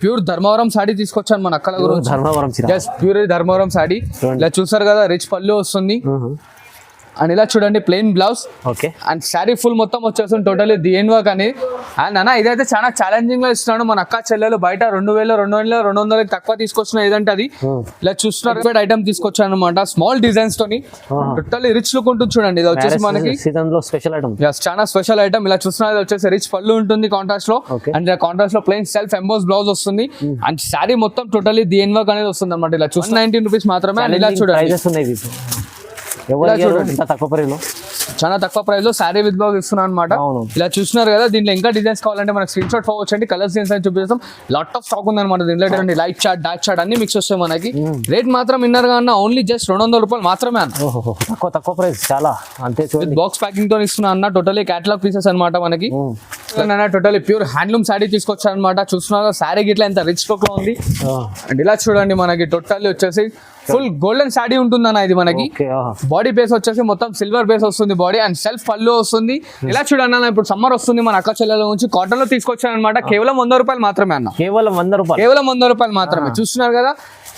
Pure Dharmavaram saree తీసుకొచ్చాను మన అక్కల గురించి. ధర్మవరం ప్యూర్ ధర్మవరం సాడీ ఇలా చూసారు కదా, రిచ్ పళ్ళు వస్తుంది అండ్ ఇలా చూడండి plain blouse. Okay. And sari full మొత్తం వచ్చేస్తుంది టోటల్లీ డిఎన్ వర్క్ అని. అండ్ అన్న ఇదైతే చాలా ఛాలెంజింగ్ గా ఇస్తున్నాడు మన అక్క చెల్లెలు. బయట 2,200 తక్కువ తీసుకొచ్చిన ఏదంటే అది ఇలా చూస్తున్నారు ఐటమ్ తీసుకొచ్చాను అనమాట. స్మాల్ డిజైన్స్ తోని టోటల్లీ రిచ్ లుక్ ఉంటుంది చూడండి. ఇది వచ్చేసి మనకి స్పెషల్ ఐటమ్, చాలా స్పెషల్ ఐటమ్. ఇలా చూస్తున్నారు ఇది వచ్చేసి రిచ్ పళ్ళు ఉంటుంది కాంట్రాస్ట్ లో. అండ్ కాంట్రాస్ట్ లో ప్లెయిన్ సెల్ఫ్ ఎంబోస్ బ్లౌజ్ వస్తుంది. అండ్ శారీ మొత్తం టోటల్లీ డిఎన్ వర్క్ అనేది వస్తుంది అనమాట. ఇలా చూసి 19 రూపీస్ మాత్రమే. అండ్ ఇలా చూడండి చాలా తక్కువ ప్రైస్ లో శారీ విత్ బ్లౌజ్ ఇస్తున్నాను అనమాట. ఇలా చూస్తున్నారు కదా, దీంట్లో ఇంకా డిజైన్స్ కావాలంటే మనకి స్క్రీన్ షాట్ ఫోర్ వచ్చండి. కలర్స్ డిజైన్స్ అని చూపిస్తాం. లాట్ ఆఫ్ స్టాక్ ఉంది అనమాట దీంట్లో. లైట్ చార్ట్, డార్క్ చార్ట్ అన్ని మిక్స్ వస్తాయి మనకి. రేట్ మాత్రం ఇన్నర్ గా అన్న ఓన్లీ జస్ట్ 200 రూపాయలు మాత్రమే అన్న. తక్కువ ప్రైస్ చాలా అంతే. బాక్స్ ప్యాకింగ్ తో ఇస్తున్నా అన్న. టోటలీ కేటలాగ్ పీసెస్ అనమాట మనకి. టోటలీ ప్యూర్ హ్యాండ్లూమ్ శారీ తీసుకొచ్చాను అనమాట. చూస్తున్నారు శారీ గిట్లా ఎంత రిచ్ లుక్ లో ఉంది. అండ్ ఇలా చూడండి మనకి టోటల్లీ వచ్చేసి ఫుల్ గోల్డెన్ శారీ ఉంటుంది అన్న. ఇది మనకి బాడీ బేస్ వచ్చేసి మొత్తం సిల్వర్ బేస్ వస్తుంది బాడీ. అండ్ సెల్ఫ్ పళ్ళు వస్తుంది. ఇలా చూడండి అన్న, ఇప్పుడు సమ్మర్ వస్తుంది మన అక్క చెల్లెల నుంచి కాటన్ లో తీసుకొచ్చాను అనమాట. కేవలం 100 రూపాయలు మాత్రమే అన్న. కేవలం 100 రూపాయలు మాత్రమే. చూస్తున్నారు కదా,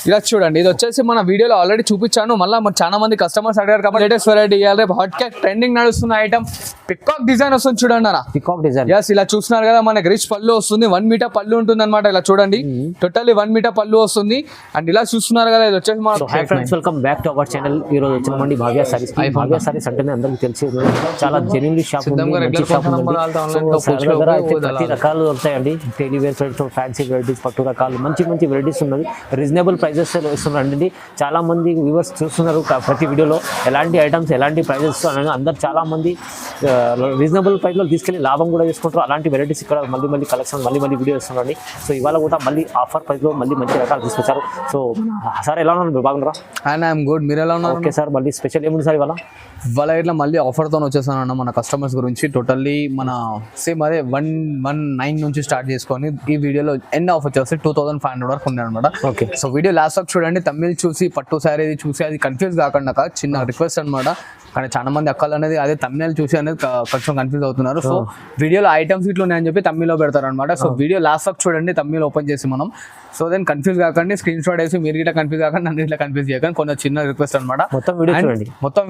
ఇలా చూడండి. ఇది వచ్చేసి మన వీడియోలో ఆల్రెడీ చూపించాను. మళ్ళీ చాలా మంది కస్టమర్స్ అడిగారు కాబట్టి లేటెస్ట్ వెరైటీ ఇవ్వాలి. హాట్ క్యాట్ ట్రెండింగ్ నడుస్తున్న ఐటమ్ పికాక్ డిజైన్ వస్తుంది చూడండి అన్న. పికాక్ డిజైన్ ఇలా చూస్తున్నారు కదా, మనకి రిచ్ పళ్ళు వస్తుంది. 1 మీటర్ పళ్ళు ఉంటుంది అనమాట. ఇలా చూడండి టోటల్లీ 1 మీటర్ పళ్ళు వస్తుంది. అండ్ ఇలా చూస్తున్నారు కదా, ఇది వచ్చేసి welcome back to our channel. ఈ రోజు వచ్చినామండి భావ్య సారీస్. భావ్య సారీస్ అంటేనే అందరికి తెలిసి చాలా జెన్యూన్లీ షాప్ ఉంది. ప్రతి రకాలు దొరుకుతాయండి. డైలీ వేర్ ఫ్యాన్సీ వెరైటీస్, పట్టు రకాలు మంచి మంచి వెరైటీస్ ఉన్నది. రీజనబుల్ ప్రైజెస్ ఇస్తున్నారండి. చాలా మంది వ్యూవర్స్ చూస్తున్నారు ప్రతి వీడియోలో ఎలాంటి ఐటమ్స్ ఎలాంటి ప్రైజెస్ అందరు చాలా మంది రీజనబుల్ ప్రైస్లో తీసుకెళ్ళి లాభం కూడా తీసుకుంటారు. అలాంటి వెరైటీస్ ఇక్కడ మళ్ళీ కలెక్షన్ మళ్ళీ వీడియో ఇస్తున్నారండి. సో ఇవాళ కూడా మళ్ళీ ఆఫర్ ప్రైస్లో మళ్ళీ మంచి రకాలు తీసుకొచ్చారు. సో సార్ ఎలా ఉన్నారు, బాగున్నారా? ఐఎమ్ గుడ్, మీరు ఎలా ఉన్నారు? ఓకే సార్, మళ్ళీ స్పెషల్ ఏముంది సార్ ఇవాళ? ఇట్లా మళ్ళీ ఆఫర్తో వచ్చేసాను అన్న మన కస్టమర్స్ గురించి. టోటల్లీ మన సేమ్ అదే 119 నుంచి స్టార్ట్ చేసుకొని ఈ వీడియోలో ఎండ్ ఆఫ్ వచ్చేసి 2500 వరకు ఉంది అనమాట. ఓకే. సో వీడియో లాస్ట్ వరకు చూడండి. తమిళ్ చూసి పట్టు శారీ చూసి అది కన్ఫ్యూజ్ కాకుండా చిన్న రిక్వెస్ట్ అనమాట. కానీ చాలా మంది అక్కలు అనేది అదే తమిళ చూసి అనేది కొంచెం కన్ఫ్యూజ్ అవుతున్నారు. సో వీడియోలో ఐటమ్స్ ఇట్లా ఉన్నాయని చెప్పి తమిళ్లో పెడతారు అనమాట. సో వీడియో లాస్ట్ వరకు చూడండి, తమిళ్ ఓపెన్ చేసి మనం. సో దెన్ కన్ఫ్యూజ్ కాకండి, స్క్రీన్ షాట్ వేసి మీరు ఇట్లా కన్ఫ్యూజ్ కాకండి, నన్ను ఇట్లా కన్ఫ్యూజ్ చేయకండి. కొంచెం చిన్న రిక్వెస్ట్ అనమాట. మొత్తం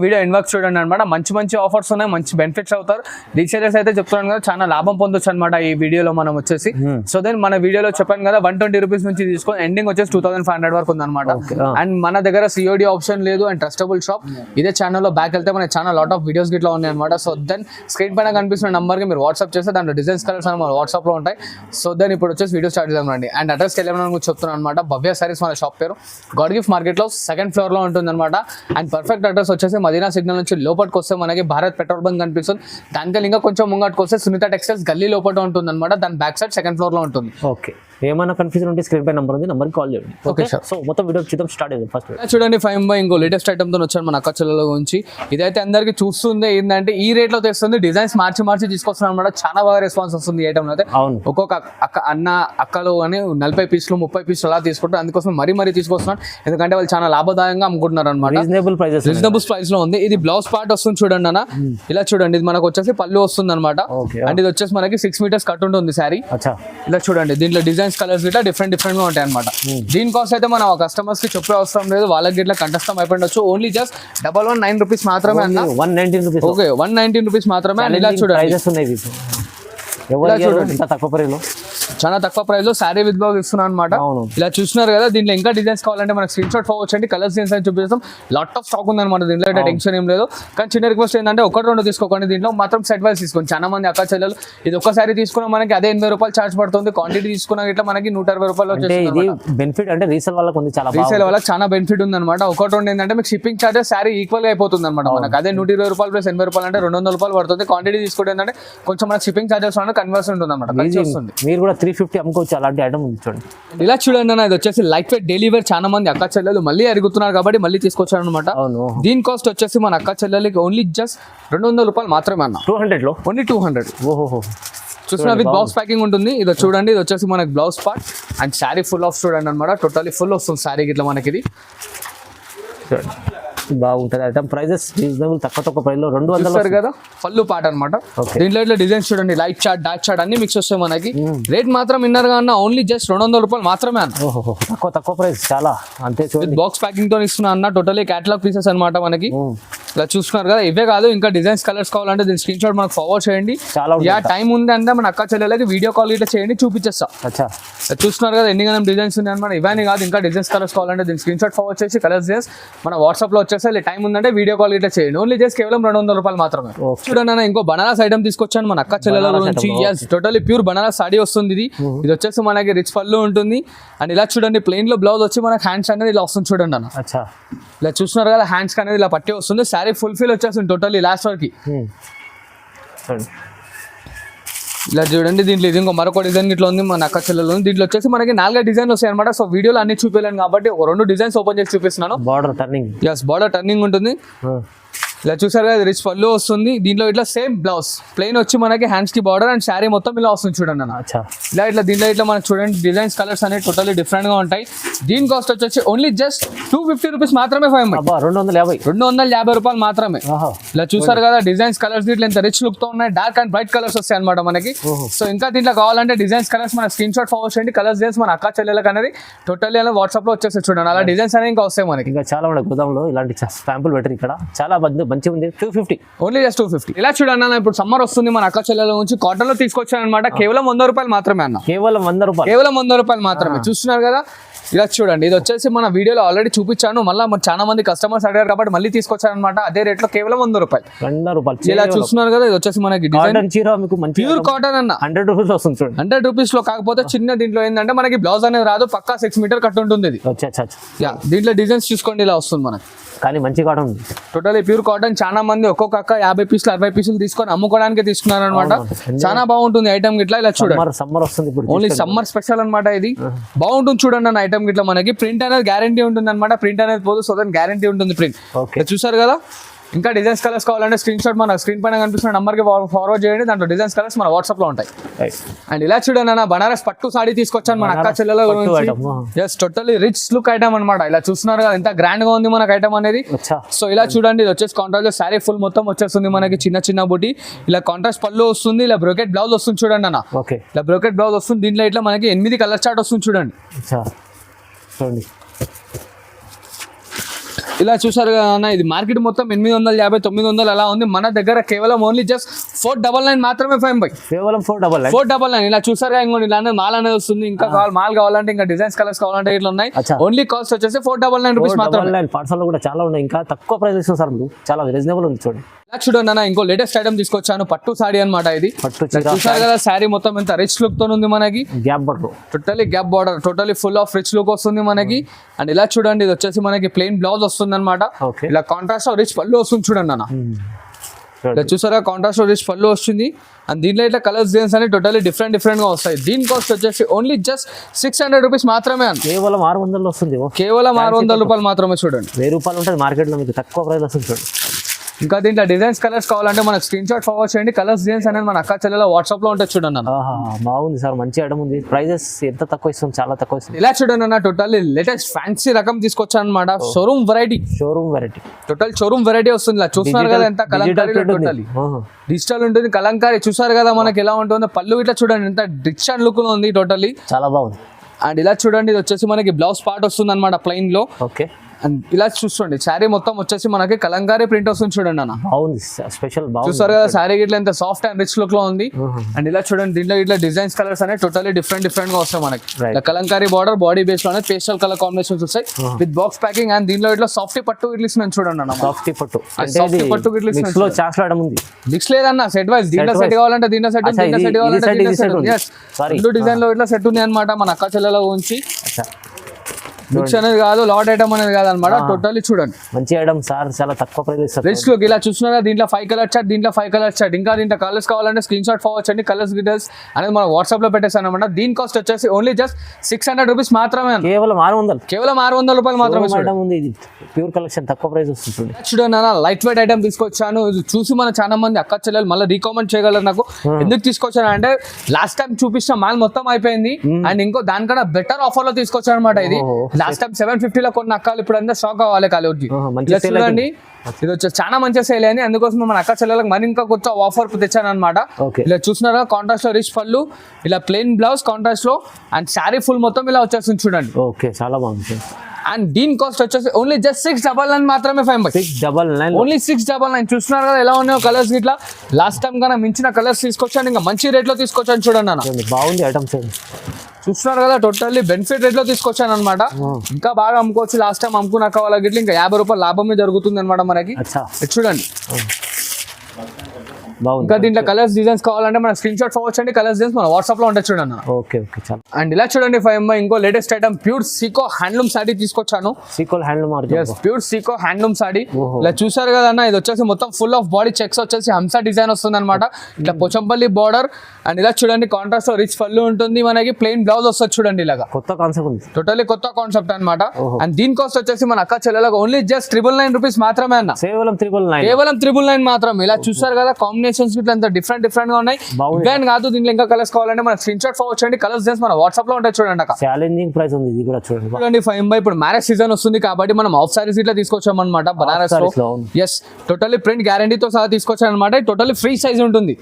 వీడియో ఎండ్ వరకు చూడండి అనమాట. మంచి ఆఫర్స్ ఉన్నాయి, మంచి బెనిఫిట్స్ అవుతారు. రీసేలర్స్ అయితే చెప్తున్నాను కదా, చాలా లాభం పొందొచ్చు అనమాట ఈ వీడియోలో మనం వచ్చేసి. సో దెన్ మన వీడియోలో చెప్పాను కదా 120 రూపీస్ నుంచి తీసుకొని ఎండింగ్ వచ్చేసి 2500 వరకు ఉంది అనమాట. అండ్ మన దగ్గర సిఓడి ఆప్షన్ లేదు. And trustable shop. ఇదే ఛానల్లో బ్యాక్ వెళ్తే మనకి చాలా లాట్ ఆఫ్ వీడియోస్ గిట్లా ఉన్నాయి అనమాట. సో దెన్ స్క్రీన్ పైన కనిపిస్తున్న నంబర్కి మీరు వాట్సాప్ చేస్తే దాంట్లో డిజైన్స్ కలర్స్ అని మన వాట్సాప్లో ఉంటాయి. సో దెన్ ఇప్పుడు వచ్చేసి వీడియో స్టార్ట్ చేద్దామండి. అండ్ అడ్రస్కి వెళ్ళమని చెప్తున్నాను అనమాట. భవ్య సారీస్ మన షాప్ పేరు. గాడ్ గిఫ్ట్ మార్కెట్లో 2nd ఫ్లోర్లో ఉంటుంది అనమాట. అండ్ పర్ఫెక్ట్ అడ్రస్ వచ్చేసి మదీనా సిగ్నల్ నుంచి లోపలికి వస్తే మనకి భారత్ పెట్రోల్ బంక్ కనిపిస్తుంది. దానికి ఇంకా కొంచెం ముంగట్టుకు వస్తే సునీత టెక్స్టైల్స్ గల్లీ లోపల ఉంటుంది అనమాట. దాని బ్యాక్ సైడ్ 2nd ఫ్లోర్లో ఉంటుంది. ఓకే. ఏమైనా కన్ఫ్యూజన్ ఉంటే స్క్రీన్ పై నెంబర్ ఉంది, నెంబర్కి కాల్ చేయండి. Okay sir. సో మొత్తం వీడియో చూద్దాం, స్టార్ట్ చేద్దాం. ఫస్ట్ చూడండి 5 ఇంకో లేటెస్ట్ ఐటమ్తో వచ్చాను మన అక్క చెల్లెల గురించి. ఇదైతే అందరికి చూస్తుంది ఏంటంటే ఈ రేట్లో తెస్తుంది. డిజైన్స్ మార్చి తీసుకొస్తున్నాను అనమాట. చాలా బాగా రెస్పాన్స్ వస్తుంది ఈ ఐటమ్ అయితే. ఒక్కొక్క అక్కలు అని 40 పీసులు 30 పీసులు అలా తీసుకుంటారు. అందుకోసం మరీ తీసుకొస్తున్నాను, ఎందుకంటే వాళ్ళు చాలా లాభదాయంగా అమ్ముకుంటున్నారు అనమాట. రీజనబుల్ ప్రైస్ లో ఉంది. ఇది బ్లౌజ్ పార్ట్ వస్తుంది చూడండి అన్న. ఇలా చూడండి, ఇది మనకు వచ్చేసి పళ్ళు వస్తుంది అనమాట. అండ్ ఇది వచ్చేసి మనకి 6 మీటర్స్ కట్ ఉంటుంది శారీ. ఇలా చూడండి, దీంట్లో డిజైన్స్ కలర్స్ గిట్లా డిఫరెంట్ గా ఉంటాయి అనమాట. దీని కాస్ట్ అయితే మన కస్టమర్స్ కి చెప్పే అవసరం లేదు, వాళ్ళకి గిట్లా కంటస్థం అయిపోవచ్చు. ఓన్లీ జస్ట్ 119 రూపీస్ మాత్రమే అన్న. 119 రూపీస్. ఓకే, 119 రూపీస్ మాత్రమే. ఇలా చూడండి చాలా తక్కువ ప్రైస్ లో శారీ విత్ బ్లౌజ్ ఇస్తున్నాను అనమాట. ఇలా చూస్తున్నారు కదా, దీంట్లో ఇంకా డిజైన్స్ కావాలంటే మనకి స్క్రీన్ షాట్ ఫోర్ వచ్చండి. కలర్స్ డిజైన్స్ అని చూపిస్తాం. లాట్ ఆఫ్ స్టాక్ ఉంది అనమాట. దీంట్లో టెన్షన్ ఏం లేదు. కానీ చిన్న రిక్వెస్ట్ ఏంటంటే 1-2 తీసుకోకండి. దీంట్లో మాత్రం సెట్ వైస్ తీసుకోండి. చాలా మంది అక్క చెల్లెలు ఇది ఒక్క శారీ తీసుకున్నా మనకి అదే 80 రూపాయలు చార్జ్ పడుతుంది. క్వాంటిటీ తీసుకున్నా ఇట్లా మనకి 120 రూపాయలు వచ్చేసి బెనిఫిట్. అంటే రీసేల్ వాళ్ళకి వాళ్ళకి చాలా బెనిఫిట్ ఉంది అనమాట. 1-2 ఏంటంటే మీకు షిప్పింగ్ చార్జెస్ శారీ ఈక్వల్ గా అయిపోతుంది అనమాట. మనకి అదే 120 రూపాయలు ప్లస్ 80 రూపాయలు అంటే 200 రూపాయలు పడుతుంది. క్వాంటిటీ తీసుకుంటే ఏంటంటే కొంచెం మనకి షిప్పింగ్ చార్జెస్ కన్వర్షన్ ఉంటుంది అనమాట. మీరు కూడా 350 అమ్ముకోవచ్చు అలాంటి ఐటమ్ చూడండి. ఇలా చూడండి అన్న, ఇది వచ్చేసి లైట్ వెయిట్ డైలీ వేర్. చాలా మంది అక్క చెల్లెలు మళ్ళీ అడుగుతున్నారు కాబట్టి మళ్ళీ తీసుకొచ్చాను అనమాట. దీని కాస్ట్ వచ్చేసి మన అక్క చెల్లెలకి ఓన్లీ జస్ట్ 200 రూపాయలు మాత్రమే అన్న. 200 లో ఓన్లీ 200. ఓహో, చూసిన విత్ బాక్స్ ప్యాకింగ్ ఉంటుంది. ఇది చూడండి, ఇది వచ్చేసి మనకి blouse part. And sari full of చూడండి అనమాట. టోటలీ ఫుల్ వస్తుంది శారీ గిట్లా మనకి. ఇది బాగుంటుంది ఐటమ్. ప్రైజెస్ రీజనబుల్, తక్కువ ప్రైస్ లో 200 చూస్తారు కదా పళ్ళు పాట అనమాట. దీంట్లో ఇట్లా డిజైన్స్ చూడండి, లైట్ చార్ట్ డార్క్ చార్ట్ అన్ని మిక్స్ వస్తాయి మనకి. రేట్ మాత్రం ఇన్నర్ గా అన్న ఓన్లీ జస్ట్ 200 రూపాయలు మాత్రమే అన్న. ఓహో, తక్కువ ప్రైస్ చాలా అంతే. చూడండి బాక్స్ ప్యాకింగ్ తో ఇస్తున్నా అన్న, టోటలీ క్యాటలాగ్ పీసెస్ అనమాట మనకి. ఇలా చూస్తున్నారు కదా, ఇవే కాదు ఇంకా డిజైన్స్ కలర్స్ కావాలంటే దీని స్క్రీన్ షాట్ మనకు ఫార్వర్డ్ చేయండి. యా టైం ఉంది అంటే మన అక్క చెల్లెలకి వీడియో కాల్ ఇట్లా చేయండి, చూపించేస్తా. చూస్తున్నారు కదా ఎన్ని గణం డిజైన్స్ ఉన్నాయి అనమాట. ఇవన్నీ కాదు ఇంకా డిజైన్స్ కలర్స్ కావాలంటే దీని స్క్రీన్ షాట్ ఫార్వర్డ్ చేసి కలర్స్ చేసి మన వాట్సాప్ లో వచ్చేసి టైం ఉందంటే వీడియో కాల్ ఇట్లా చేయండి. ఓన్లీ జస్ట్ కేవలం 200 రూపాయలు మాత్రమే. చూడండి అన్న, ఇంకో బనారస్ ఐటమ్ తీసుకొచ్చాను మన అక్క చెల్లెల గురించి. టోటలీ ప్యూర్ బనారస్ సాడీ వస్తుంది ఇది. ఇది వచ్చేసి మనకి రిచ్ పళ్ళు ఉంటుంది. అండ్ ఇలా చూడండి ప్లెయిన్ లో బ్లౌజ్ వచ్చి మనకి హ్యాండ్స్ అనేది ఇలా వస్తుంది చూడండి అన్న. ఇలా చూస్తున్నారు కదా హ్యాండ్స్ అనేది ఇలా పట్టి వస్తుంది. శారీ ఫుల్ ఫిల్ వచ్చేస్తుంది టోటల్లీ లాస్ట్ వరకు. ఇలా చూడండి దీంట్లో ఇది ఇంకో మరొక డిజైన్ ఇట్లా ఉంది మన అక్క చెల్లెలు. దీంట్లో వచ్చేసి మనకి 4 డిజైన్లు వస్తాయి అనమాట. సో వీడియోలో అన్ని చూపించలేను కాబట్టి ఒక 2 డిజైన్స్ ఓపెన్ చేసి చూపిస్తున్నాను. బార్డర్ టర్నింగ్, బార్డర్ టర్నింగ్ ఉంటుంది. ఇలా చూసారు కదా రిచ్ పళ్ళు వస్తుంది. దీంట్లో ఇట్లా సేమ్ బ్లౌజ్ ప్లెయిన్ వచ్చి మనకి హ్యాండ్స్ కి బార్డర్ అండ్ శారీ మొత్తం ఇలా వస్తుంది చూడండి అన్న. ఇలా దీంట్లో ఇట్లా మనకి చూడండి డిజైన్స్ కలర్స్ అనేవి టోటల్లీ డిఫరెంట్ గా ఉంటాయి. దీని కాస్ట్ వచ్చేసి ఓన్లీ జస్ట్ 250 రూపీస్ మాత్రమే. 250 రూపాయలు మాత్రమే. ఇలా చూసారు కదా డిజైన్స్ కలర్స్ దీంట్లో ఎంత రిచ్ లుక్ తో ఉన్నాయి. డార్క్ అండ్ బ్రైట్ కలర్స్ వస్తాయి అనమాట మనకి. సో ఇంకా దీంట్లో కావాలంటే డిజైన్స్ కలర్స్ మన స్క్రీన్ షాట్ ఫార్వర్డ్ చేయండి. కలర్స్ చేసి మన అక్క చెల్లెలకు అనేది టోటల్లీ అలా వాట్సాప్ లో వచ్చేసి చూడండి. అలా డిజైన్స్ అనేవి ఇంకా వస్తాయి మనకి. ఇంకా చాలా ఉన్నాయి గోదాంలో ఇలాంటి శాంపుల్ బెటర్. ఇక్కడ చాలా మంచిగా ఉంది. 250 ఓన్లీ జస్ట్ 250. ఇలా చూడండి అన్న, ఇప్పుడు సమ్మర్ వస్తుంది మన అక్క చెల్లెల నుంచి కాటన్ లో తీసుకొచ్చాను అనమాట. కేవలం 100 రూపాయలు మాత్రమే అన్న. కేవలం 100 రూపాయలు మాత్రమే. చూస్తున్నారు కదా ఇలా చూడండి. ఇది వచ్చేసి మన వీడియోలో ఆల్రెడీ చూపించాను. మళ్ళీ చాలా మంది కస్టమర్స్ అడిగారు కాబట్టి మళ్ళీ తీసుకొచ్చాను అనమాట. అదే రేట్ లో కేవలం 100 రూపాయలు. ఇలా చూస్తున్నారు కదా ఇది వచ్చేసి మనకి ప్యూర్ కాటన్ అన్న. 100 రూపీస్ వస్తుంది చూడండి. 100 రూపీస్ లో. కాకపోతే చిన్న దీంట్లో ఏంటంటే మనకి బ్లౌజ్ అనేది రాదు, పక్కా 6 మీటర్ కట్ ఉంటుంది ఇది. దీంట్లో డిజైన్స్ చూసుకోండి ఇలా వస్తుంది మనకి. కానీ మంచి కాటన్ ఉంది, టోటలీ ప్యూర్ కాటన్. చాలా మంది ఒక్కొక్క 50 పీసులు 60 పీసులు తీసుకొని అమ్ముకోవడానికి తీసుకున్నారు అనమాట. చాలా బాగుంటుంది ఐటమ్ గిట్లా. ఇలా చూడండి సమ్మర్ వస్తుంది ఇప్పుడు, ఓన్లీ సమ్మర్ స్పెషల్ అనమాట ఇది. బాగుంటుంది చూడండి అన్న ఐటమ్ గిట్లా. మనకి ప్రింట్ అనేది గ్యారంటీ ఉంటుంది అనమాట. ప్రింట్ అనేది పోదు, సో దాని గ్యారంటీ ఉంటుంది ప్రింట్. చూసారు కదా. ఇంకా డిజైన్స్ కలర్స్ కావాలంటే స్క్రీన్ షాట్ మన స్క్రీన్ పైన కనిపిస్తున్న నంబర్ కి ఫార్వర్డ్ చేయండి. దాంట్లో డిజైన్స్ కలర్స్ మన వాట్సాప్ లో ఉంటాయి. అండ్ ఇలా చూడండి అన్న, బనారస్ పట్టు సాడీ తీసుకొచ్చాను మన అక్క చెల్లెల గురించి. టోటలీ రిచ్ లుక్ ఐటమ్ అనమాట. ఇలా చూస్తున్నారు కదా ఎంత గ్రాండ్ గా ఉంది మనకి ఐటమ్ అనేది. సో ఇలా చూడండి ఇది వచ్చేసి కాంట్రాస్ట్ శారీ ఫుల్ మొత్తం వచ్చేస్తుంది మనకి. చిన్న బుట్టి ఇలా కాంట్రాస్ట్ పళ్ళు వస్తుంది. ఇలా బ్రోకెట్ బ్లౌజ్ వస్తుంది చూడండి అన్న. ఇలా బ్రోకెట్ బ్లౌజ్ వస్తుంది. దీంట్లో ఇట్లా మనకి 8 కలర్ చార్ట్ వస్తుంది చూడండి. ఇలా చూసారు కదా అన్న, ఇది మార్కెట్ మొత్తం 850 900 అలా ఉంది. మన దగ్గర కేవలం ఓన్లీ జస్ట్ 499 మాత్రమే. 499. ఇలా చూసారు ఇంకోటి ఇలా మాల్ అనేది వస్తుంది. ఇంకా మాల్ కావాలంటే ఇంకా డిజైన్స్ కలర్స్ కావాలంటే ఇట్లా ఉన్నాయి. ఓన్లీ కాస్ట్ వచ్చేసి 499 రూపీస్ మాత్రమే. పార్సల్ కూడా చాలా ఉన్నాయి, ఇంకా తక్కువ ప్రైస్ ఇస్తాం సార్. చాలా రీజనబుల్ ఉంది చూడండి. చూడండి అన్న, ఇంకో లేటెస్ట్ ఐటమ్ తీసుకొచ్చాను పట్టు సాడీ అనమాట. ఇది చూసారు కదా శారీ మొత్తం ఎంత రిచ్ లుక్ తో ఉంది మనకి. Gap border, totally gap border, totally full of rich look వస్తుంది మనకి. అండ్ ఇలా చూడండి ఇది వచ్చేసి మనకి ప్లెయిన్ బ్లౌజ్ వస్తుంది అనమాట. ఇలా కాంట్రాస్ట్ రిచ్ పళ్ళు వస్తుంది చూడండి అన్న. ఇలా చూసారా కాంట్రాస్ట్ రిచ్ పళ్ళు వస్తుంది. అండ్ దీంట్లో ఇట్లా కలర్స్ డిజైన్స్ అనేవి టోటలీ డిఫరెంట్ గా వస్తాయి. దీని కాస్ట్ వచ్చేసి ఓన్లీ జస్ట్ 600 రూపీస్ మాత్రమే. కేవలం 600 వస్తుంది. కేవలం 600 రూపాయలు మాత్రమే. చూడండి 1000 రూపాయలు ఉంటుంది మార్కెట్ లో, మీకు తక్కువ ప్రైస్ వస్తుంది చూడండి. ఇంకా దీంట్లో డిజైన్స్ కలర్స్ కావాలంటే మనకు స్క్రీన్ షాట్ ఫార్వర్డ్ చేయండి. కలర్స్ డిజైన్స్ అనేది మన అక్క చెల్లెల వాట్సాప్ లో ఉంటుంది చూడండి అన్న. బాగుంది సార్, మంచి ఐటమ్ ఉంది. ప్రైజెస్ ఎంత తక్కువ ఇస్తుంది, చాలా తక్కువ ఇస్తుంది. ఇలా చూడండి అన్న, టోటల్లీ లేటెస్ట్ ఫ్యాన్సీ రకం తీసుకొచ్చాను అనమాట. Showroom variety total showroom variety వస్తుంది. ఇలా చూస్తున్నారు కదా ఎంత కలంకారీ, టోటల్లీ డిజిటల్ ఉంటుంది కలంకారీ. చూసారు కదా మనకి ఎలా ఉంటుందో. పళ్ళు ఇట్లా చూడండి ఎంత రిచ్ అండ్ లుక్ ఉంది, టోటల్లీ చాలా బాగుంది. అండ్ ఇలా చూడండి ఇది వచ్చేసి మనకి బ్లౌజ్ పార్ట్ వస్తుంది అనమాట ప్లెయిన్ లో. అండ్ ఇలా చూసుకోండి శారీ మొత్తం వచ్చేసి మనకి కలంకారీ ప్రింట్ వస్తుంది చూడండి అన్న. స్పెషల్ చూసారు కదా శారీ ఇట్లా ఎంత సాఫ్ట్ అండ్ రిచ్ లుక్ లో ఉంది. అండ్ ఇలా చూడండి దీంట్లో ఇట్లా డిజైన్స్ కలర్స్ అనేవి టోటలీ డిఫరెంట్ గా వస్తాయి మనకి. కలంకారీ బార్డర్, బాడీ బేస్ లోనే పేస్టల్ కలర్ కాంబినేషన్స్ వస్తాయి విత్ బాక్స్ ప్యాకింగ్. అండ్ దీంట్లో ఇట్లా సాఫ్టీ పట్టు ఇట్లా ఇస్తున్నాను చూడండి అన్న. సాఫ్టీ పట్టు మిక్స్ లేదన్న, సెట్ వైజ్. దీంట్లో సెట్ కావాలంటే దీంట్లో సెట్, దీంట్లో సెట్ కావాలంటే రెండు డిజైన్ లో ఇట్లా సెట్ ఉంది అనమాట మన అక్క చెల్లెల గురించి. మిక్స్ అనేది కాదు, లాట్ ఐటమ్ అనేది కాదు అనమాట. టోటల్లీ చూడండి మంచి ఐటమ్ సార్, చాలా తక్కువ ప్రైస్. Rich look. ఇలా చూస్తున్నారా దీంట్లో 5 కలర్ చార్ట్, దీంట్లో 5 కలర్ చార్ట్. ఇంకా దీంట్లో కలర్స్ కావాలంటే స్క్రీన్ షాట్ ఫార్వర్డ్ చేయండి. కలర్స్ డీటెయిల్స్ అనేది మనం వాట్సాప్ లో పెట్టేసాను అనమాట. దీని కాస్ట్ వచ్చేసి ఓన్లీ జస్ట్ 600 రూపీస్ మాత్రమే. కేవలం 600 రూపాయలు మాత్రమే. ప్యూర్ కలెక్షన్, తక్కువ ప్రైస్ వస్తుంది. చూడండి అన్న, లైట్ వెయిట్ ఐటమ్ తీసుకొచ్చాను. ఇది చూసి మన చాలా మంది అక్క చెల్లెలు మళ్ళీ రీకామెంట్ చేయగలరు నాకు. ఎందుకు తీసుకొచ్చాను అంటే లాస్ట్ టైం చూపించిన మాల్ మొత్తం అయిపోయింది. అండ్ ఇంకో దానికన్నా బెటర్ ఆఫర్ లో తీసుకొచ్చాను అనమాట. ఇది లాస్ట్ టైం 750 లో కొన్ని అక్కలు ఇప్పుడు అంతా స్టాక్ అవ్వాలి కాలేజీ. మంచిగా sale చూడండి ఇది వచ్చేసి చాలా మంచిగా సేల్ అయింది. అందుకోసం మన అక్క చెల్లెలకు మరి ఇంకా కొత్త ఆఫర్ తెచ్చాను అనమాట. ఓకే ఇలా చూస్తున్నారా కాంట్రాస్ట్ లో రిచ్ పళ్ళు, ఇలా ప్లెయిన్ బ్లౌజ్ కాంట్రాస్ట్ లో అండ్ శారీ ఫుల్ మొత్తం ఇలా వచ్చేస్తుంది చూడండి. ఓకే చాలా బాగుంది. అండ్ దీని కాస్ట్ వచ్చేసి ఓన్లీ జస్ట్ 699 మాత్రమే. 699 ఓన్లీ 699. చూస్తున్నారు కదా ఎలా ఉన్నాయో కలర్స్ ఇట్లా. లాస్ట్ టైం కన్నా మించిన కలర్స్ తీసుకొచ్చాను, ఇంకా మంచి రేట్ లో తీసుకొచ్చాను చూడండి అన్న. బాగుంది ఐటమ్స్. చూస్తున్నారు కదా టోటల్లీ బెనిఫిట్ రేట్ లో తీసుకొచ్చాను అనమాట. ఇంకా బాగా అమ్ముకోవచ్చు. లాస్ట్ టైం అమ్ముకున్నాక వాళ్ళకి ఇట్లా ఇంకా 50 రూపాయలు లాభమే జరుగుతుంది అనమాట మనకి. ఇది చూడండి బాగుంది. ఇంకా దీంట్లో కలర్స్ డిజైన్స్ కావాలంటే మన screen shot forward colours designs మన వాట్సాప్ లో ఉంటాయి చూడండి. ఓకే ఓకే చాలా. అండ్ ఇలా చూడండి 5 ఇంకో latest item pure sico handloom sari తీసుకొచ్చాను. సీకోల్ handloom pure sico handloom sari. ఇలా చూసారు కదా అన్న, ఇది వచ్చేసి మొత్తం ఫుల్ ఆఫ్ బాడీ చెక్స్ వచ్చేసి హంసా డిజైన్ వస్తుంది అనమాట. ఇట్లా పోచంపల్లి బార్డర్ అండ్ ఇలా చూడండి కాంట్రాస్ట్ రిచ్ పళ్ళు ఉంటుంది మనకి. ప్లెయిన్ బ్లౌజ్ వస్తుంది చూడండి ఇలాగా. కొత్త కాన్సెప్ట్ ఉంది, టోటల్లీ కొత్త కాన్సెప్ట్ అనమాట. అండ్ దీని కాస్ట్ వచ్చేసి మన అక్క చెల్లెలకు ఓన్లీ జస్ట్ 999 రూపీస్ మాత్రమే అన్న. కేవలం 999 మాత్రం. ఇలా చూసారు కదా కాంబినేషన్స్ ఇట్లా అంత డిఫరెంట్ గా ఉన్నాయి. ఇవన్నీ కాదు దీంట్లో ఇంకా కలర్స్ కావాలంటే మన స్క్రీన్ షాట్ ఫార్వర్డ్ చేయండి. కలర్స్ డిజైన్స్ మన వాట్సాప్ లో ఉంటాయి చూడండి. ఛాలెంజింగ్ ప్రైస్ ఉంది ఇది కూడా చూడండి. చూడండి 5 ఇప్పుడు మ్యారేజ్ సీజన్ వస్తుంది కాబట్టి మనం ఆఫ్ సారీస్ ఇట్లా తీసుకొచ్చాం అనమాట బనారస్ లో. ఎస్ టోటల్లీ ప్రింట్ గ్యారంటీతో సహా తీసుకొచ్చాం అనమాట. టోటల్లీ ఫ్రీ సైజ్ ఉంటుంది.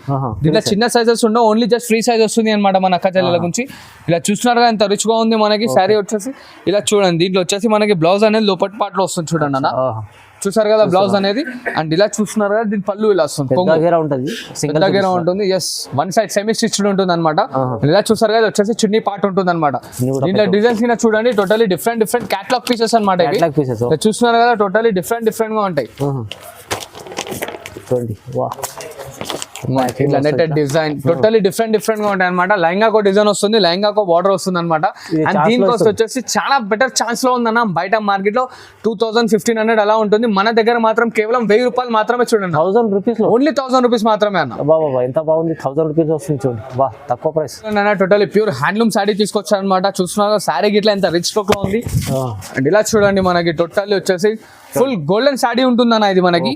దీంట్లో చిన్న సైజెస్ ఉండవు, ఓన్లీ జస్ట్ ఫ్రీ సైజ్ వస్తుంది అనమాట మన అక్క చెల్లెల గురించి. ఇలా చూస్తున్నారుగా ఎంత రిచ్ గా ఉంది మనకి శారీ వచ్చేసి. ఇలా చూడండి దీంట్లో వచ్చేసి మనకి బ్లౌజ్ అనేది లోపటి పార్ట్ లో వస్తుంది చూడండి అన్న. చూసారు కదా బ్లౌజ్ అనేది. అండ్ ఇలా చూస్తున్నారు కదా దీని పళ్ళు ఇలా వస్తుంది, దగ్గర ఉంటుంది. ఎస్ వన్ సైడ్ సెమీ స్టిచ్డ్ ఉంటుంది అనమాట. ఇలా చూసారు కదా వచ్చేసి చున్నీ పార్ట్ ఉంటుంది అనమాట. దీంట్లో డిజైన్స్ కింద చూడండి టోటలీ డిఫరెంట్ క్యాటలాగ్ పీసెస్ అనమాట. చూస్తున్నారు కదా టోటలీ డిఫరెంట్ గా ఉంటాయి. నెట్టెడ్ డిజైన్ టోటలీ డిఫరెంట్ గా ఉంటాయి అనమాట. లెహంగాకో డిజైన్ వస్తుంది, లెహంగాకో బార్డర్ వస్తుంది అనమాట. అండ్ దీని కాస్ట్ వచ్చేసి చాలా బెటర్ ఛాన్స్ లో ఉందన్న. బయట మార్కెట్ లో 2000-1500 అలా ఉంటుంది. మన దగ్గర మాత్రం కేవలం 1000 రూపాయలు మాత్రమే చూడండి. 1000 రూపీస్ ఓన్లీ 1000 రూపీస్ మాత్రమే అన్న. బాబా ఎంత బాగుంది, 1000 రూపీస్ వస్తుంది చూడండి. వా తక్కువ price. Totally pure handloom saree తీసుకొచ్చారు అనమాట. చూస్తున్నారు శారీ గిట్లా ఎంత రిచ్ లుక్ లో ఉంది. అండ్ ఇలా చూడండి మనకి టోటల్లీ వచ్చేసి ఫుల్ గోల్డెన్ సాడీ ఉంటుంది అన్న. ఇది మనకి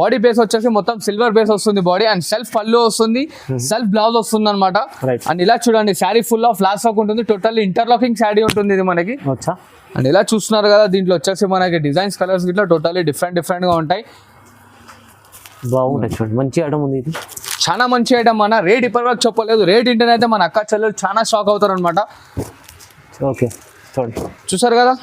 బాడీ బేస్ వచ్చేసి మొత్తం సిల్వర్ బేస్ వస్తుంది బాడీ. అండ్ సెల్ఫ్ పళ్ళు వస్తుంది, సెల్ఫ్ బ్లౌజ్ వస్తుంది అనమాట. అండ్ ఇలా చూడండి sari full of lace work ఉంటుంది. టోటల్లీ ఇంటర్లాకింగ్ శాడీ ఉంటుంది ఇది మనకి. అండ్ ఇలా చూస్తున్నారు కదా దీంట్లో వచ్చేసి మనకి డిజైన్స్ కలర్స్ గిట్లా టోటల్లీ డిఫరెంట్ గా ఉంటాయి. బాగుంటాయి చూడండి, మంచి ఐటమ్ ఉంది ఇది. చాలా మంచి ఐటమ్ అన్న. రేట్ ఇప్పటి వరకు చెప్పలేదు. రేట్ ఇంటర్నైతే మన అక్క చెల్లెలు చాలా షాక్ అవుతారు అనమాట. ఓకే చూడండి చూసారు కదా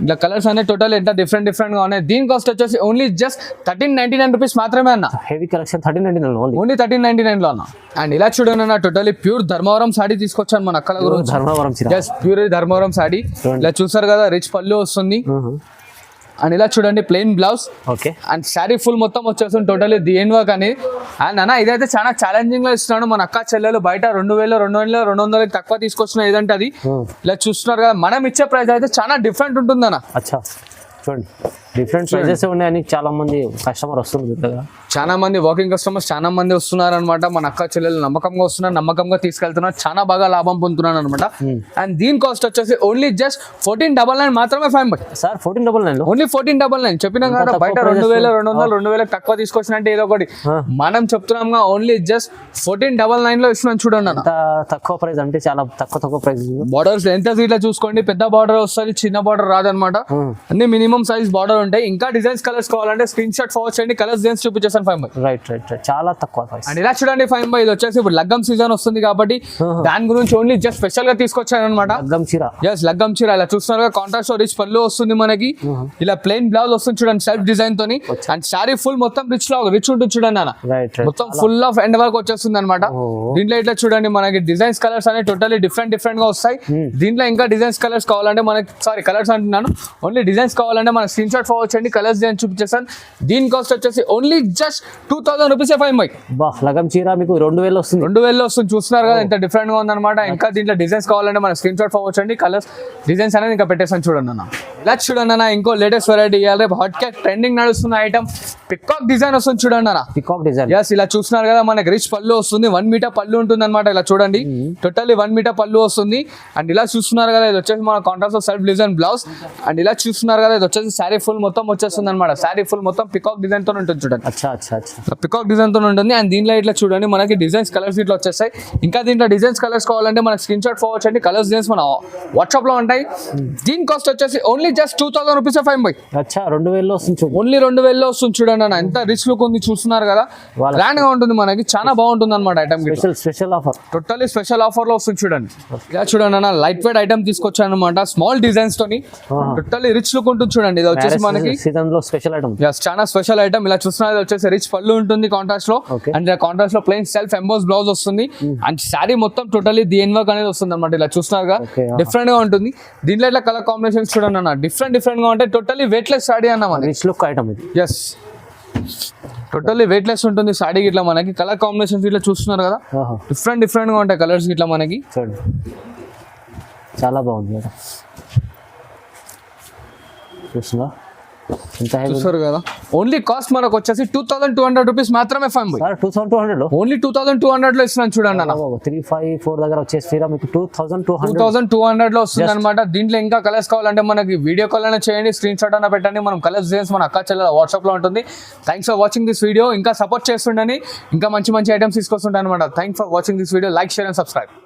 ఇట్లా కలర్స్ అనేది టోటల్ ఎంత డిఫరెంట్ గా ఉన్నాయి. దీని కాస్ట్ వచ్చేసి ఓన్లీ జస్ట్ 1399 రూపీస్ మాత్రమే అన్న. హెవీ కలెక్షన్ 1399 ఓన్లీ 1399 లో అన్న. అండ్ ఇలా చూడండి అన్న టోటలీ ప్యూర్ ధర్మవరం సాడీ తీసుకొచ్చాను మన అక్కల గురించి. ధర్మవరం ప్యూర్ ధర్మవరం సాడీ. ఇలా చూసారు కదా రిచ్ పళ్ళు వస్తుంది. అండ్ ఇలా చూడండి plain blouse. Okay and sari full మొత్తం వచ్చేస్తుంది టోటల్లీ డిఎన్ వర్క్ అని. అండ్ అన్న ఇదైతే చాలా ఛాలెంజింగ్ లో ఇస్తున్నాడు. మన అక్క చెల్లెలు బయట 2000-2200 తక్కువ తీసుకొచ్చిన ఏదంటే అది. ఇలా చూస్తున్నారు కదా మనం ఇచ్చే ప్రైస్ అయితే చాలా డిఫరెంట్ ఉంటుంది అన్న. అచ్చా చూడండి డిఫరెంట్ ప్రైజెస్ ఉన్నాయని చాలా మంది కస్టమర్ వస్తున్నారు. చాలా మంది వాకింగ్ కస్టమర్స్ చాలా మంది వస్తున్నారు అనమాట. మన అక్క చెల్లెలు నమ్మకంగా వస్తున్నారు, నమ్మకంగా తీసుకెళ్తున్నారు, చాలా బాగా లాభం పొందుతున్నారు అనమాట. అండ్ దీని కాస్ట్ వచ్చేసి ఓన్లీ జస్ట్ 1499 మాత్రమే. 5 సార్ 1499 ఓన్లీ 1499 చెప్పినాం కదా. బయట 2200-2000 తక్కువ తీసుకొచ్చిన అంటే ఏదో ఒకటి. మనం చెప్తున్నాం ఓన్లీ జస్ట్ 1499 లో ఇస్తున్నాం చూడండి అన్న. తక్కువ ప్రైస్ అంటే చాలా తక్కువ ప్రైస్. బార్డర్స్ ఎంత ఇట్లా చూసుకోండి, పెద్ద బార్డర్ వస్తుంది, చిన్న బార్డర్ రాదనమాట. అన్ని మినిమం సైజ్ బార్డర్ ఉంటాయి. ఇంకా డిజైన్స్ కలర్స్ కావాలంటే స్క్రీన్ షాట్ ఫార్వర్డ్ చేయండి. కలర్స్ డిజైన్స్ చూపించేసాను 5 రైట్ చాలా తక్కువ ప్రైస్. అండ్ ఇలా చూడండి 5 ఇది వచ్చేసి ఇప్పుడు లగ్గం సీజన్ వస్తుంది కాబట్టి దాని గురించి ఓన్లీ జస్ట్ స్పెషల్ గా తీసుకొచ్చాను అనమాట. లగ్గం చీర ఇలా చూస్తున్నారు కాంట్రాస్ట్ రిచ్ పళ్ళు వస్తుంది మనకి. ఇలా ప్లెయిన్ బ్లౌజ్ వస్తుంది చూడండి సెల్ఫ్ డిజైన్ తోని. అండ్ శారీ ఫుల్ మొత్తం రిచ్ ఉంటుంది చూడండి అన్న. మొత్తం ఫుల్ ఆఫ్ ఎండ్ వర్క్ వచ్చేస్తుంది అనమాట. దీంట్లో ఇట్లా చూడండి మనకి డిజైన్స్ కలర్స్ అనేవి టోటల్లీ డిఫరెంట్ గా వస్తాయి. దీంట్లో ఇంకా డిజైన్స్ కలర్స్ కావాలంటే మనకి కలర్స్ అంటున్నాను, ఓన్లీ డిజైన్స్ కావాలంటే మన స్క్రీన్ షాట్ ఫార్వర్డ్ చేయండి. కలర్స్ డిజైన్ చూపించేస్తాను. దీని కాస్ట్ వచ్చేసి ఓన్లీ జస్ట్ 2000 రూపీస్. 5 లగం చీర మీకు 2000 వస్తుంది. 2000 వస్తుంది. చూస్తున్నారు కదా ఎంత డిఫరెంట్ గా ఉందన్నమాట. ఇంకా దీంట్లో డిజైన్స్ కావాలంటే మన స్క్రీన్ షాట్ ఫార్వర్డ్ చేయండి. కలర్స్ డిజైన్స్ అనేది ఇంకా పెట్టేసాను చూడండి అన్న. ఇలా చూడండి అన్న ఇంకో లేటెస్ట్ వెరైటీ ఇవ్వాలి. హాట్ క్యాట్ ట్రెండింగ్ నడుస్తున్న ఐటమ్ పికాక్ డిజైన్ వస్తుంది చూడండి అన్న. పికాక్ డిజైన్ ఇలా చూస్తున్నారు కదా మనకి రిచ్ పళ్ళు వస్తుంది. 1 మీటర్ పళ్ళు ఉంటుంది అనమాట. ఇలా చూడండి టోటల్లీ 1 మీటర్ పళ్ళు వస్తుంది. అండ్ ఇలా చూస్తున్నారు కదా ఇది వచ్చేసి మన contrast self design blouse. And ఇలా చూస్తున్నారు కదా ఇది వచ్చేసి శారీ ఫుల్ మొత్తం వచ్చేస్తుంది అనమాట. శారీ ఫుల్ మొత్తం పికాక్ డిజైన్ తో ఉంటుంది చూడండి. అచ్చా అచ్చా అచ్చా. పికాక్ డిజైన్ తో ఉంటుంది. అండ్ దీంట్లో ఇట్లా చూడండి మనకి డిజైన్స్ కలర్స్ ఇట్లా వచ్చేస్తాయి. ఇంకా దీంట్లో డిజైన్స్ కలర్స్ కావాలంటే మనకి స్క్రీన్ షాట్ ఫార్వర్డ్ చేయండి. కలర్స్ డిజైన్స్ మన వాట్సాప్ లో ఉంటాయి. దీని కాస్ట్ వచ్చేసి only just 2000 rupees fine by. అచ్చా 2000 వస్తుంది చూడు. ఓన్లీ 2000 వస్తుంది చూడండి అన్న. ఎంత రిచ్ లుక్ ఉంది చూస్తున్నారు కదా. గ్రాండ్ గా ఉంటుంది మనకి, చాలా బాగుంటుంది అనమాట item. Special offer, totally special offer లో వస్తుంది చూడండి. ఇలా చూడండి అన్న, లైట్ వెయిట్ ఐటమ్ తీసుకొచ్చాను అనమాట. స్మాల్ డిజైన్స్ తోని టోటల్లీ రిచ్ లుక్ ఉంటుంది చూడండి. ఇది వచ్చేసి మనకి సీజన్ లో స్పెషల్ ఐటమ్. చాలా స్పెషల్ ఐటమ్. ఇలా చూస్తున్నారు వచ్చేసి రిచ్ పళ్ళు ఉంటుంది కాంట్రాస్ట్ లో. అండ్ కాంట్రాస్ట్ లో ప్లెయిన్ సెల్ఫ్ ఎంబోస్ బ్లౌజ్ వస్తుంది. అండ్ శారీ మొత్తం టోటల్లీ దీని వర్క్ అనేది వస్తుంది అనమాట. ఇలా చూస్తున్నారుగా డిఫరెంట్ గా ఉంటుంది. దీంట్లో ఇట్లా కలర్ కాంబినేషన్స్ చూడండి అన్న, డిఫరెంట్ గా ఉంటాయి. టోటల్లీ వెయిట్లెస్ సాడీ అన్న మనకి. రిచ్ లుక్ ఐటమ్ ఇది. ఎస్, టోటల్లీ వెయిట్లెస్ ఉంటుంది సాడీ. ఇట్లా మనకి కలర్ కాంబినేషన్స్ ఇట్లా చూస్తున్నారు కదా, డిఫరెంట్ గా ఉంటాయి కలర్స్ ఇట్లా మనకి. చూడండి చాలా బాగుంది మేడం. చూస్తున్నా ఎంత చూస్తారు కదా. ఓన్లీ కాస్ట్ మనకు వచ్చేసి 2200 రూపీస్ మాత్రమే ఫైన్ బై. 2200 లో ఓన్లీ 2200 లో ఇస్తున్నాను చూడండి అన్న. 354 దగ్గర వచ్చేసి మీకు 2200 లో వస్తుంది అనమాట. దీంట్లో ఇంకా కలర్స్ కావాలంటే మనకి వీడియో కాల్ అయినా చేయండి, స్క్రీన్ షాట్ అయినా పెట్టండి. మనం కలర్స్ డిజైన్స్ మన అక్క చెల్లెల వాట్సాప్ లో ఉంటుంది. Thanks for watching this video. ఇంకా సపోర్ట్ చేస్తుండని, ఇంకా మంచి ఐటమ్స్ తీసుకొస్తుంటాను అనమాట. Thanks for watching this video. Like, share and subscribe.